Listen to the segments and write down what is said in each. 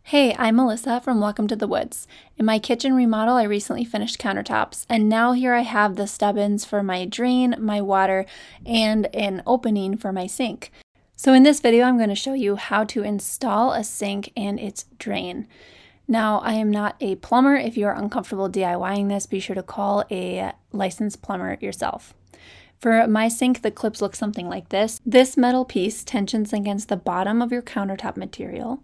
Hey, I'm Melissa from Welcome to the Woods. In my kitchen remodel, I recently finished countertops, and now here I have the stubbins for my drain, my water, and an opening for my sink. So in this video, I'm going to show you how to install a sink and its drain. Now, I am not a plumber. If you're uncomfortable DIYing this, be sure to call a licensed plumber yourself. For my sink, the clips look something like this. This metal piece tensions against the bottom of your countertop material.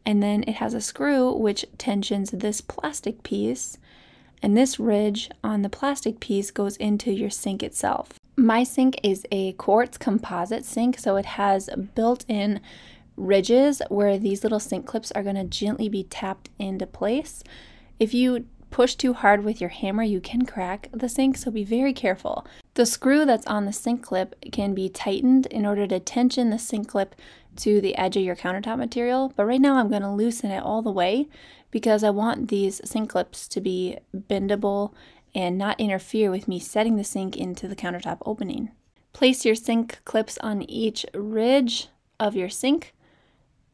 And then it has a screw which tensions this plastic piece, and this ridge on the plastic piece goes into your sink itself. My sink is a quartz composite sink, so it has built-in ridges where these little sink clips are going to gently be tapped into place. If you push too hard with your hammer, you can crack the sink, so be very careful. The screw that's on the sink clip can be tightened in order to tension the sink clip to the edge of your countertop material, but right now I'm going to loosen it all the way because I want these sink clips to be bendable and not interfere with me setting the sink into the countertop opening. Place your sink clips on each ridge of your sink,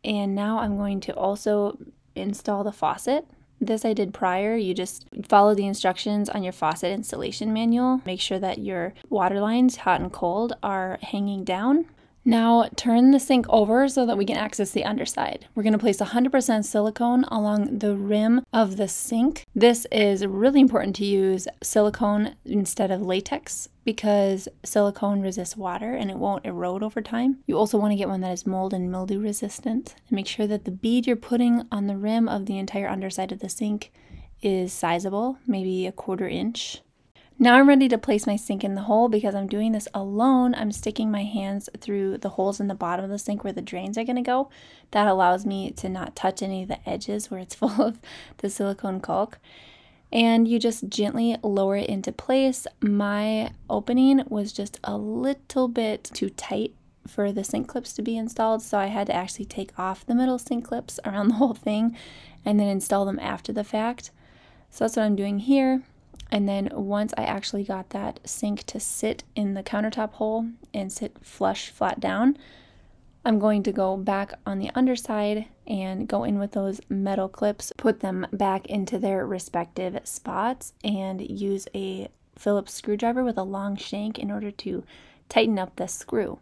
and now I'm going to also install the faucet. This I did prior. You just follow the instructions on your faucet installation manual. Make sure that your water lines, hot and cold, are hanging down. Now turn the sink over so that we can access the underside. We're going to place 100% silicone along the rim of the sink. This is really important to use silicone instead of latex because silicone resists water and it won't erode over time. You also want to get one that is mold and mildew resistant. And make sure that the bead you're putting on the rim of the entire underside of the sink is sizable, maybe 1/4 inch. Now I'm ready to place my sink in the hole. Because I'm doing this alone, I'm sticking my hands through the holes in the bottom of the sink where the drains are going to go. That allows me to not touch any of the edges where it's full of the silicone caulk. And you just gently lower it into place. My opening was just a little bit too tight for the sink clips to be installed, so I had to actually take off the middle sink clips around the whole thing and then install them after the fact. So that's what I'm doing here. And then once I actually got that sink to sit in the countertop hole and sit flush flat down, I'm going to go back on the underside and go in with those metal clips, put them back into their respective spots, and use a Phillips screwdriver with a long shank in order to tighten up the screw.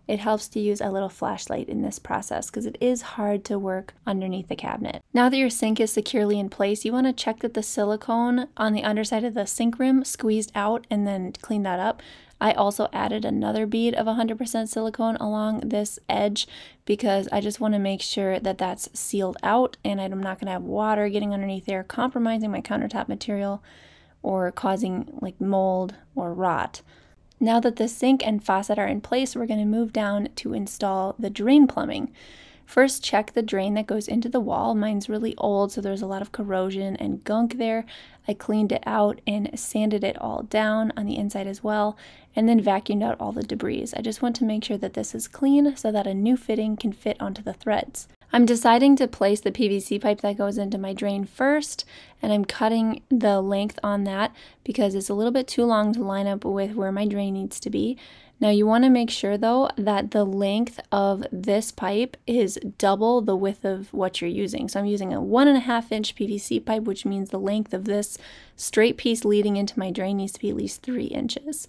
It helps to use a little flashlight in this process because it is hard to work underneath the cabinet. Now that your sink is securely in place, you want to check that the silicone on the underside of the sink rim squeezed out and then clean that up. I also added another bead of 100% silicone along this edge because I just want to make sure that that's sealed out and I'm not going to have water getting underneath there, compromising my countertop material or causing like mold or rot. Now that the sink and faucet are in place, we're going to move down to install the drain plumbing. First, check the drain that goes into the wall. Mine's really old, so there's a lot of corrosion and gunk there. I cleaned it out and sanded it all down on the inside as well, and then vacuumed out all the debris. I just want to make sure that this is clean so that a new fitting can fit onto the threads. I'm deciding to place the PVC pipe that goes into my drain first, and I'm cutting the length on that because it's a little bit too long to line up with where my drain needs to be. Now you want to make sure though that the length of this pipe is double the width of what you're using. So I'm using a 1.5 inch PVC pipe, which means the length of this straight piece leading into my drain needs to be at least 3 inches.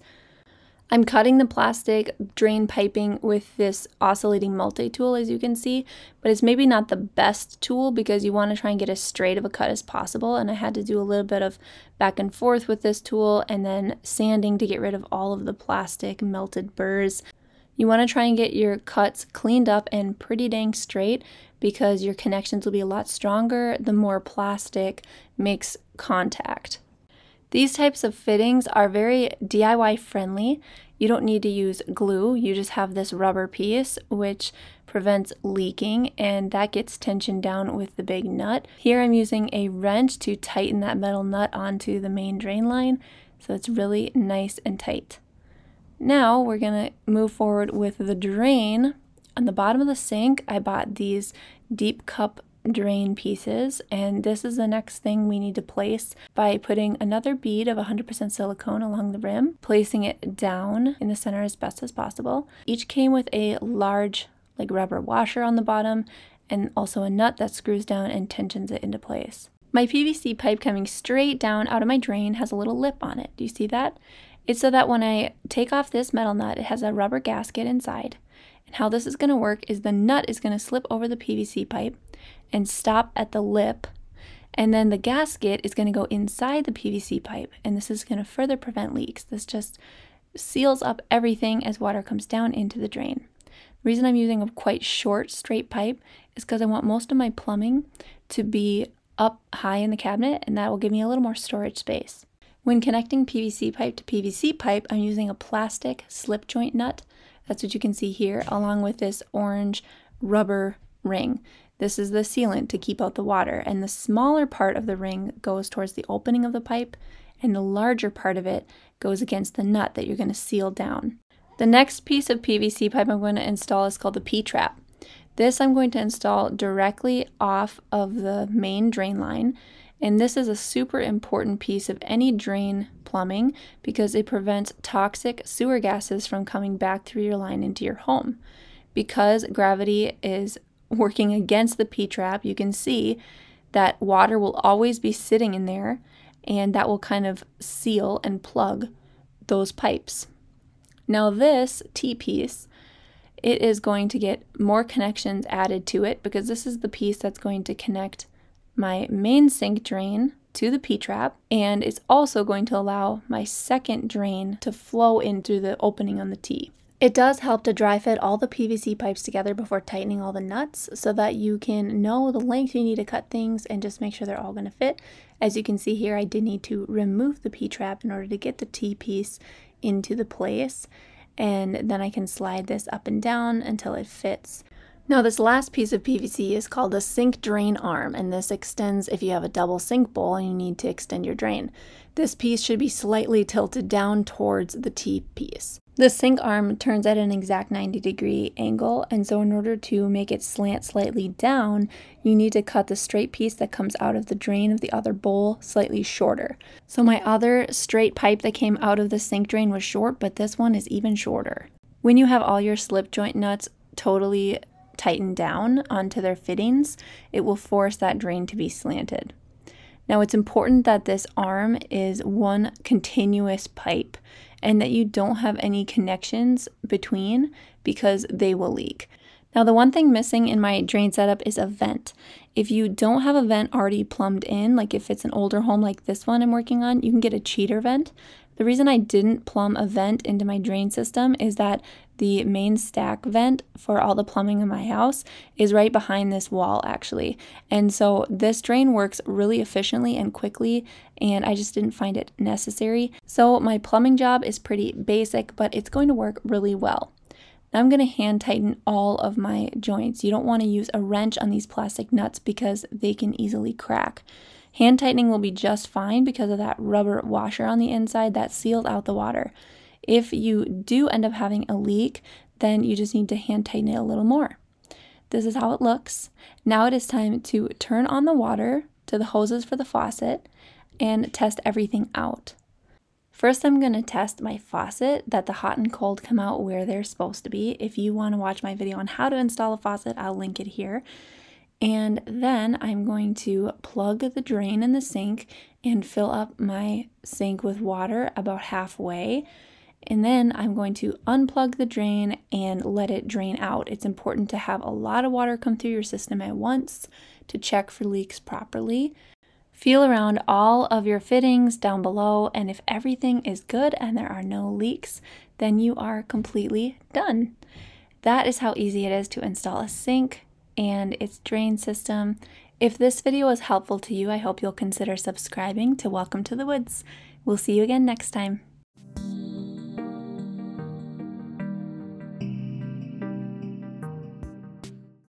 I'm cutting the plastic drain piping with this oscillating multi-tool, as you can see, but it's maybe not the best tool because you want to try and get as straight of a cut as possible, and I had to do a little bit of back and forth with this tool and then sanding to get rid of all of the plastic melted burrs. You want to try and get your cuts cleaned up and pretty dang straight because your connections will be a lot stronger the more plastic makes contact. These types of fittings are very DIY friendly. You don't need to use glue. You just have this rubber piece which prevents leaking, and that gets tensioned down with the big nut. Here I'm using a wrench to tighten that metal nut onto the main drain line so it's really nice and tight. Now we're going to move forward with the drain. On the bottom of the sink, I bought these deep cup drain pieces, and this is the next thing we need to place by putting another bead of 100% silicone along the rim, placing it down in the center as best as possible. Each came with a large rubber washer on the bottom, and also a nut that screws down and tensions it into place. My PVC pipe coming straight down out of my drain has a little lip on it. Do you see that? It's so that when I take off this metal nut, it has a rubber gasket inside. And how this is going to work is the nut is going to slip over the PVC pipe and stop at the lip. And then the gasket is going to go inside the PVC pipe. And this is going to further prevent leaks. This just seals up everything as water comes down into the drain. The reason I'm using a quite short straight pipe is because I want most of my plumbing to be up high in the cabinet, and that will give me a little more storage space. When connecting PVC pipe to PVC pipe, I'm using a plastic slip joint nut. That's what you can see here, along with this orange rubber ring. This is the sealant to keep out the water, and the smaller part of the ring goes towards the opening of the pipe, and the larger part of it goes against the nut that you're going to seal down. The next piece of PVC pipe I'm going to install is called the P-trap. This I'm going to install directly off of the main drain line, and this is a super important piece of any drain plumbing because it prevents toxic sewer gases from coming back through your line into your home. Because gravity is working against the P-trap, you can see that water will always be sitting in there, and that will kind of seal and plug those pipes. Now this T-piece, it is going to get more connections added to it because this is the piece that's going to connect my main sink drain to the P-trap, and it's also going to allow my second drain to flow in through the opening on the T. It does help to dry fit all the PVC pipes together before tightening all the nuts so that you can know the length you need to cut things and just make sure they're all going to fit. As you can see here, I did need to remove the P-trap in order to get the T-piece into the place, and then I can slide this up and down until it fits. Now this last piece of PVC is called a sink drain arm, and this extends if you have a double sink bowl and you need to extend your drain. This piece should be slightly tilted down towards the T-piece. The sink arm turns at an exact 90-degree angle, and so in order to make it slant slightly down, you need to cut the straight piece that comes out of the drain of the other bowl slightly shorter. So my other straight pipe that came out of the sink drain was short, but this one is even shorter. When you have all your slip joint nuts totally tightened down onto their fittings, it will force that drain to be slanted. Now it's important that this arm is one continuous pipe and that you don't have any connections between because they will leak. Now the one thing missing in my drain setup is a vent. If you don't have a vent already plumbed in, like if it's an older home like this one I'm working on, you can get a cheater vent. The reason I didn't plumb a vent into my drain system is that the main stack vent for all the plumbing in my house is right behind this wall actually. And so this drain works really efficiently and quickly, and I just didn't find it necessary. So my plumbing job is pretty basic, but it's going to work really well. Now I'm going to hand tighten all of my joints. You don't want to use a wrench on these plastic nuts because they can easily crack. Hand tightening will be just fine because of that rubber washer on the inside that seals out the water. If you do end up having a leak, then you just need to hand tighten it a little more. This is how it looks. Now it is time to turn on the water to the hoses for the faucet and test everything out. First, I'm going to test my faucet that the hot and cold come out where they're supposed to be. If you want to watch my video on how to install a faucet, I'll link it here. And then I'm going to plug the drain in the sink and fill up my sink with water about halfway. And then I'm going to unplug the drain and let it drain out. It's important to have a lot of water come through your system at once to check for leaks properly. Feel around all of your fittings down below, and if everything is good and there are no leaks, then you are completely done. That is how easy it is to install a sink and its drain system. If this video was helpful to you, I hope you'll consider subscribing to Welcome to the Woods. We'll see you again next time.